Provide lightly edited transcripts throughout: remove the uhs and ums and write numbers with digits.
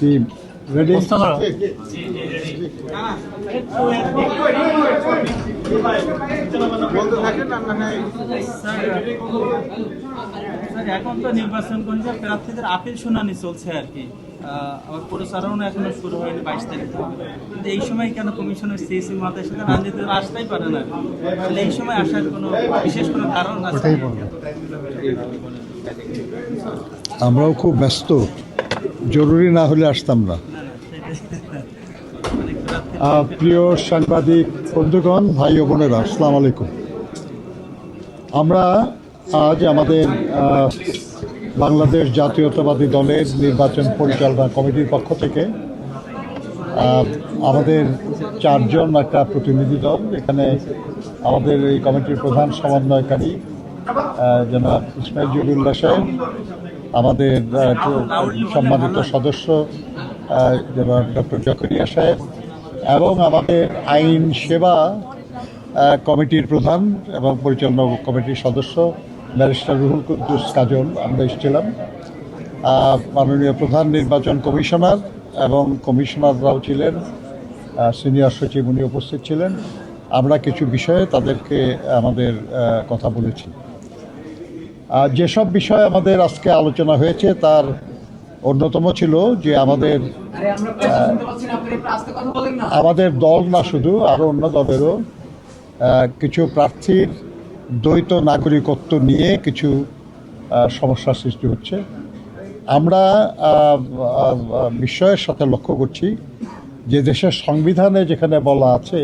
কি রেডি? এখন তো নির্বাচন কমিশন প্রার্থীদের আপিল শুনানি চলছে আর কি, আবার প্রচারণা এখনো শুরু হয়নি 22 তারিখ থেকে। কিন্তু এই সময় কেন কমিশনের সিএসি মাথায় সাথে রাজনীতির আসতেই পারে না? তাহলে এই সময় আসার কোনো বিশেষ কোনো কারণ আছে? আমরাও খুব ব্যস্ত, জরুরি না হলে আসতাম না। প্রিয় সাংবাদিক বন্ধুগণ, ভাই ও বোনেরা, আসসালামু আলাইকুম। আমরা আজ আমাদের বাংলাদেশ জাতীয়তাবাদী দলের নির্বাচন পরিচালনা কমিটির পক্ষ থেকে আমাদের 4 জন একটা প্রতিনিধি দল, এখানে আমাদের এই কমিটির প্রধান সমন্বয়কারী জনাব ইসমাইল জহিরুল্লাহ সাহেব, আমাদের সম্মানিত সদস্য জনাব ডক্টর জাকারিয়া সাহেব, এবং আমাদের আইন সেবা কমিটির প্রধান এবং পরিচালনা কমিটির সদস্য ব্যারিস্টার রুহুল কুদ্দুস কাজল, আমরা এসেছিলাম। মাননীয় প্রধান নির্বাচন কমিশনার এবং কমিশনাররাও ছিলেন, সিনিয়র সচিব উনি উপস্থিত ছিলেন। আমরা কিছু বিষয়ে তাদেরকে আমাদের কথা বলেছি। যেসব বিষয় আমাদের আজকে আলোচনা হয়েছে তার অন্যতম ছিল যে আমাদের দল না শুধু, আরও অন্য দলেরও কিছু প্রার্থীর দ্বৈত নাগরিকত্ব নিয়ে কিছু সমস্যার সৃষ্টি হচ্ছে। আমরা বিস্ময়ের সাথে লক্ষ্য করছি যে দেশের সংবিধানে যেখানে বলা আছে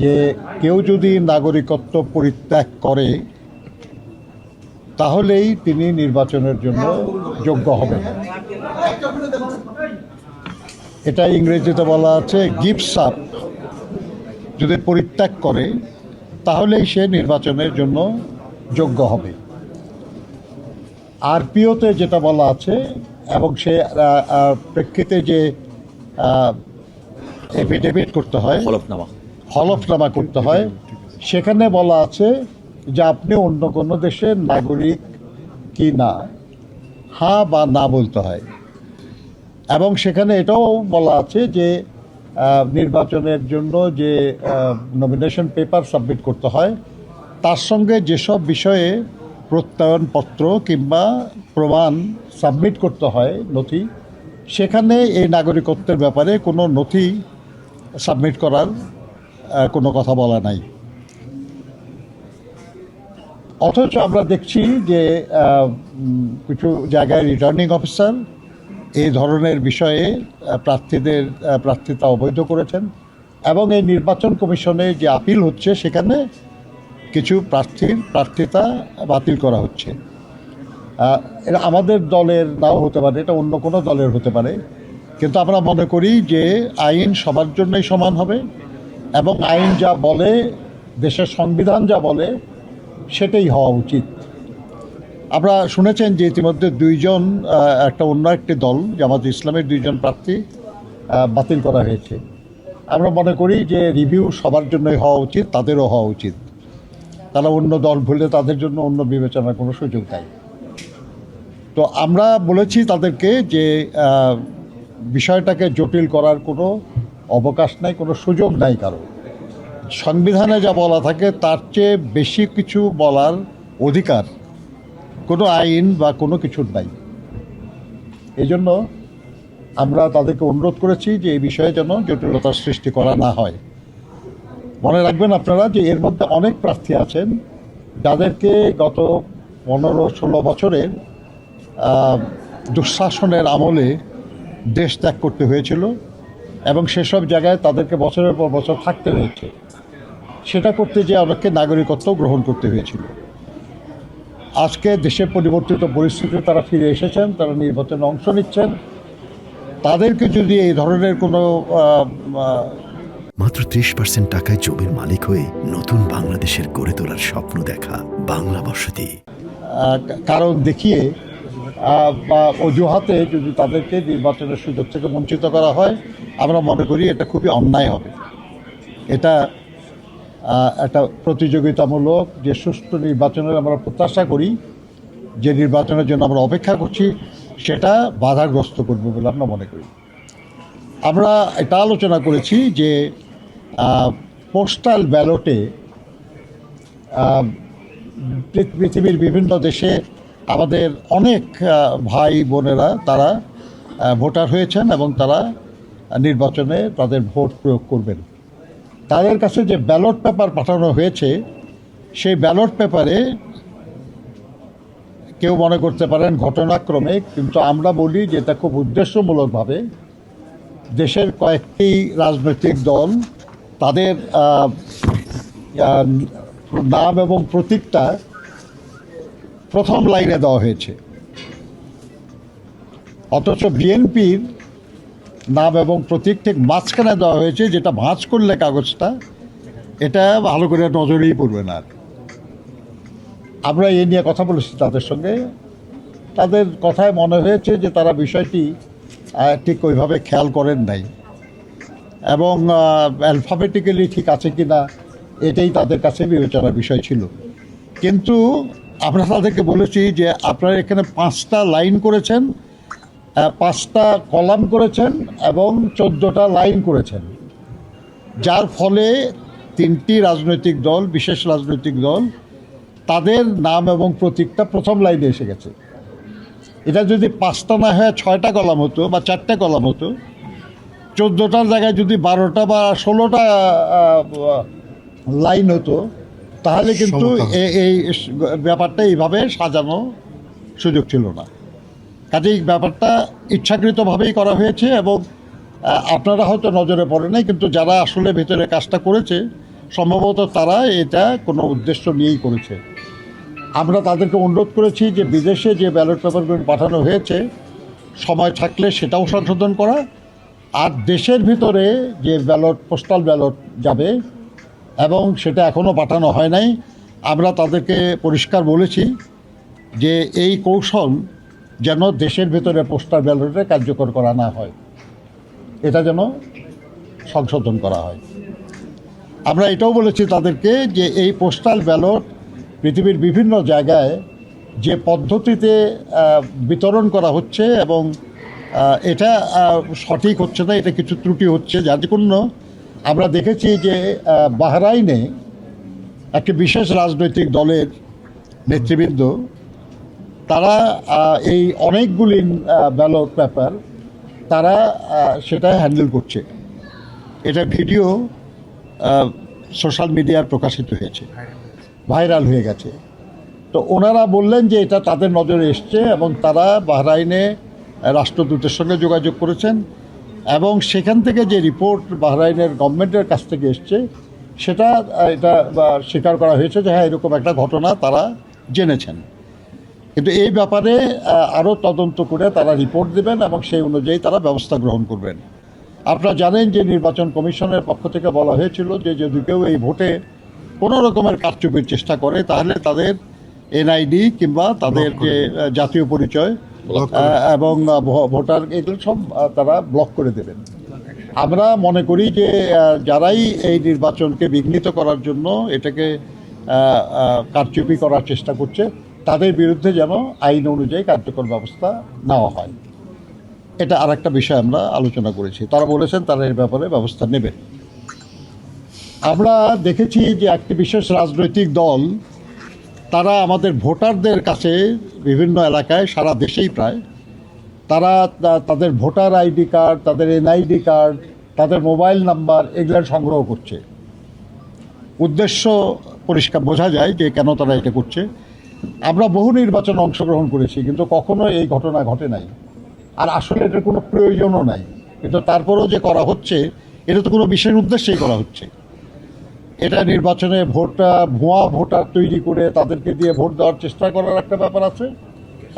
যে কেউ যদি নাগরিকত্ব পরিত্যাগ করে তাহলেই তিনি নির্বাচনের জন্য যোগ্য হবেন। এটা ইংরেজিতে বলা আছে গিভস আপ, যদি পরিত্যাগ করে তাহলেই সে নির্বাচনের জন্য যোগ্য হবে। আরপিওতে যেটা বলা আছে এবং সে প্রেক্ষিতে যে এফিডেভিট করতে হয়, হলফনামা করতে হয়, সেখানে বলা আছে যে আপনি অন্য কোনো দেশের নাগরিক কি না, হ্যাঁ বা না বলতে হয়। এবং সেখানে এটাও বলা আছে যে নির্বাচনের জন্য যে নমিনেশন পেপার সাবমিট করতে হয় তার সঙ্গে যেসব বিষয়ে প্রত্যয়নপত্র কিংবা প্রমাণ সাবমিট করতে হয়, নথি, সেখানে এই নাগরিকত্বের ব্যাপারে কোনো নথি সাবমিট করার কোনো কথা বলা নাই। অথচ আমরা দেখছি যে কিছু জায়গায় রিটার্নিং অফিসার এই ধরনের বিষয়ে প্রার্থিতা অবৈধ করেছেন এবং এই নির্বাচন কমিশনে যে আপিল হচ্ছে সেখানে কিছু প্রার্থিতা বাতিল করা হচ্ছে। এটা আমাদের দলের নাও হতে পারে, এটা অন্য কোনো দলের হতে পারে, কিন্তু আমরা মনে করি যে আইন সবার জন্যই সমান হবে এবং আইন যা বলে, দেশের সংবিধান যা বলে সেটাই হওয়া উচিত। আমরা শুনেছেন যে ইতিমধ্যে 2 জন একটা অন্য একটি দল জামাত ইসলামের 2 জন প্রার্থী বাতিল করা হয়েছে। আমরা মনে করি যে রিভিউ সবার জন্যই হওয়া উচিত, তাদেরও হওয়া উচিত। তারা অন্য দল ভুলে তাদের জন্য অন্য বিবেচনার কোনো সুযোগ নাই। তো আমরা বলেছি তাদেরকে যে বিষয়টাকে জটিল করার কোনো অবকাশ নাই, কোনো সুযোগ নাই কারো। সংবিধানে যা বলা থাকে তার চেয়ে বেশি কিছু বলার অধিকার কোনো আইন বা কোনো কিছুর নাই। এই জন্য আমরা তাদেরকে অনুরোধ করেছি যে এই বিষয়ে যেন জটিলতার সৃষ্টি করা না হয়। মনে রাখবেন আপনারা যে এর মধ্যে অনেক প্রার্থী আছেন যাদেরকে গত 15-16 বছরের দুঃশাসনের আমলে দেশ ত্যাগ করতে হয়েছিল এবং সেসব জায়গায় তাদেরকে বছরের পর বছর থাকতে হয়েছে। সেটা করতে যেয়ে অনেককে নাগরিকত্ব গ্রহণ করতে হয়েছিল। আজকে দেশের পরিবর্তিত পরিস্থিতিতে তারা ফিরে এসেছেন, তারা নির্বাচনে অংশ নিচ্ছেন। তাদেরকে যদি এই ধরনের কোনো মাত্র 30% টাকায় জমির মালিক হয়ে নতুন বাংলাদেশের গড়ে তোলার স্বপ্ন দেখা বাংলা বসতি কারণ দেখিয়ে বা অজুহাতে যদি তাদেরকে নির্বাচনের সুযোগ থেকে বঞ্চিত করা হয়, আমরা মনে করি এটা খুবই অন্যায় হবে। এটা একটা প্রতিযোগিতামূলক যে সুষ্ঠু নির্বাচনের আমরা প্রত্যাশা করি, যে নির্বাচনের জন্য আমরা অপেক্ষা করছি, সেটা বাধাগ্রস্ত করবে বলে আমরা মনে করি। আমরা এটা আলোচনা করেছি যে পোস্টাল ব্যালটে পৃথিবীর বিভিন্ন দেশে আমাদের অনেক ভাই বোনেরা তারা ভোটার হয়েছেন এবং তারা নির্বাচনে তাদের ভোট প্রয়োগ করবেন। তাদের কাছে যে ব্যালট পেপার পাঠানো হয়েছে সেই ব্যালট পেপারে কেউ মনে করতে পারেন ঘটনাক্রমে, কিন্তু আমরা বলি যে এটা খুব উদ্দেশ্যমূলকভাবে দেশের কয়েকটি রাজনৈতিক দল তাদের নাম এবং প্রতীকটা প্রথম লাইনে দেওয়া হয়েছে, অথচ বিএনপির নাম এবং প্রতীক ঠিক মাঝখানে দেওয়া হয়েছে, যেটা ভাঁজ করলে কাগজটা এটা ভালো করে নজরেই পড়বে না। আমরা এই নিয়ে কথা বলেছি তাদের সঙ্গে, তাদের কথায় মনে হয়েছে যে তারা বিষয়টি ঠিক ওইভাবে খেয়াল করেন নাই এবং অ্যালফাবেটিক্যালি ঠিক আছে কি না এটাই তাদের কাছে বিবেচনার বিষয় ছিল। কিন্তু আমরা তাদেরকে বলেছি যে আপনারা এখানে 5টা লাইন করেছেন, 5টা কলাম করেছেন এবং 14টা লাইন করেছেন, যার ফলে 3টি রাজনৈতিক দল, বিশেষ রাজনৈতিক দল, তাদের নাম এবং প্রতীকটা প্রথম লাইনে এসে গেছে। এটা যদি 5টা না হয়ে 6টা কলাম হতো বা 4টা কলাম হতো, 14টার জায়গায় যদি 12টা বা 16টা লাইন হতো, তাহলে কিন্তু এই ব্যাপারটা এইভাবে সাজানো সুযোগ ছিল না। কাজেই ব্যাপারটা ইচ্ছাকৃতভাবেই করা হয়েছে এবং আপনারা হয়তো নজরে পড়ে নাই, কিন্তু যারা আসলে ভেতরে কাজটা করেছে সম্ভবত তারা এটা কোনো উদ্দেশ্য নিয়েই করেছে। আমরা তাদেরকে অনুরোধ করেছি যে বিদেশে যে ব্যালট পেপারগুলো পাঠানো হয়েছে সময় থাকলে সেটাও সংশোধন করা, আর দেশের ভিতরে যে ব্যালট, পোস্টাল ব্যালট যাবে এবং সেটা এখনও পাঠানো হয় নাই, আমরা তাদেরকে পরিষ্কার বলেছি যে এই কৌশল যেন দেশের ভিতরে পোস্টাল ব্যালটে কার্যকর করা না হয়, এটা যেন সংশোধন করা হয়। আমরা এটাও বলেছি তাদেরকে যে এই পোস্টাল ব্যালট পৃথিবীর বিভিন্ন জায়গায় যে পদ্ধতিতে বিতরণ করা হচ্ছে এবং এটা সঠিক হচ্ছে না, এটা কিছু ত্রুটি হচ্ছে, যার জন্য আমরা দেখেছি যে বাহরাইনে একটি বিশেষ রাজনৈতিক দলের নেতৃবৃন্দ তারা এই অনেকগুলি ব্যালট পেপার তারা সেটা হ্যান্ডেল করছে। এটা ভিডিও সোশ্যাল মিডিয়ায় প্রকাশিত হয়েছে, ভাইরাল হয়ে গেছে। তো ওনারা বললেন যে এটা তাদের নজরে এসছে এবং তারা বাহরাইনে রাষ্ট্রদূতের সঙ্গে যোগাযোগ করেছেন এবং সেখান থেকে যে রিপোর্ট বাহরাইনের গভর্নমেন্টের কাছ থেকে এসছে সেটা এটা স্বীকার করা হয়েছে যে হ্যাঁ এরকম একটা ঘটনা তারা জেনেছেন। কিন্তু এই ব্যাপারে আরও তদন্ত করে তারা রিপোর্ট দেবেন এবং সেই অনুযায়ী তারা ব্যবস্থা গ্রহণ করবেন। আপনারা জানেন যে নির্বাচন কমিশনের পক্ষ থেকে বলা হয়েছিল যে যদি কেউ এই ভোটে কোনো রকমের কারচুপির চেষ্টা করে তাহলে তাদের এনআইডি কিংবা তাদের যে জাতীয় পরিচয় এবং ভোটার এগুলো সব তারা ব্লক করে দেবেন। আমরা মনে করি যে যারাই এই নির্বাচনকে বিঘ্নিত করার জন্য এটাকে কারচুপি করার চেষ্টা করছে তাদের বিরুদ্ধে যেন আইন অনুযায়ী কার্যকর ব্যবস্থা নেওয়া হয়। এটা আর একটা বিষয় আমরা আলোচনা করেছি, তারা বলেছেন তারা এর ব্যাপারে ব্যবস্থা নেবেন। আমরা দেখেছি যে একটি বিশেষ রাজনৈতিক দল তারা আমাদের ভোটারদের কাছে বিভিন্ন এলাকায় সারা দেশেই প্রায় তারা তাদের ভোটার আইডি কার্ড, তাদের এনআইডি কার্ড, তাদের মোবাইল নাম্বার এগুলো সংগ্রহ করছে। উদ্দেশ্য পরিষ্কার বোঝা যায় যে কেন তারা এটা করছে। আমরা বহু নির্বাচনে অংশগ্রহণ করেছি কিন্তু কখনো এই ঘটনা ঘটে নাই, আর আসলে এটার কোনো প্রয়োজনও নাই, কিন্তু তারপরেও যে করা হচ্ছে এটা তো কোনো বিশেষ উদ্দেশ্যেই করা হচ্ছে। এটা নির্বাচনে ভোটটা ভুয়া ভোটার তৈরি করে তাদেরকে দিয়ে ভোট দেওয়ার চেষ্টা করার একটা ব্যাপার আছে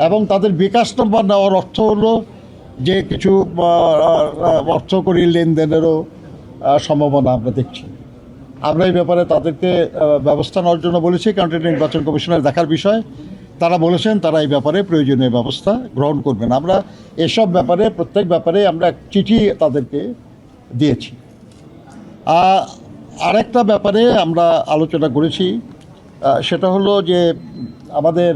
এবং তাদের বিকাশ নম্বর নেওয়ার অর্থ হলো যে কিছু অর্থকরী লেনদেনেরও সম্ভাবনা আমরা দেখছি। আমরা এই ব্যাপারে তাদেরকে ব্যবস্থা নেওয়ার জন্য বলেছি, কারণ এটা নির্বাচন কমিশনের দেখার বিষয়। তারা বলেছেন তারা এই ব্যাপারে প্রয়োজনীয় ব্যবস্থা গ্রহণ করবেন। আমরা এসব ব্যাপারে প্রত্যেক ব্যাপারে আমরা চিঠি তাদেরকে দিয়েছি। আরেকটা ব্যাপারে আমরা আলোচনা করেছি, সেটা হলো যে আমাদের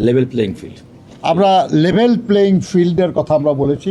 লেভেল প্লেইং ফিল্ড। আমরা লেভেল প্লেইং ফিল্ডের কথা আমরা বলেছি।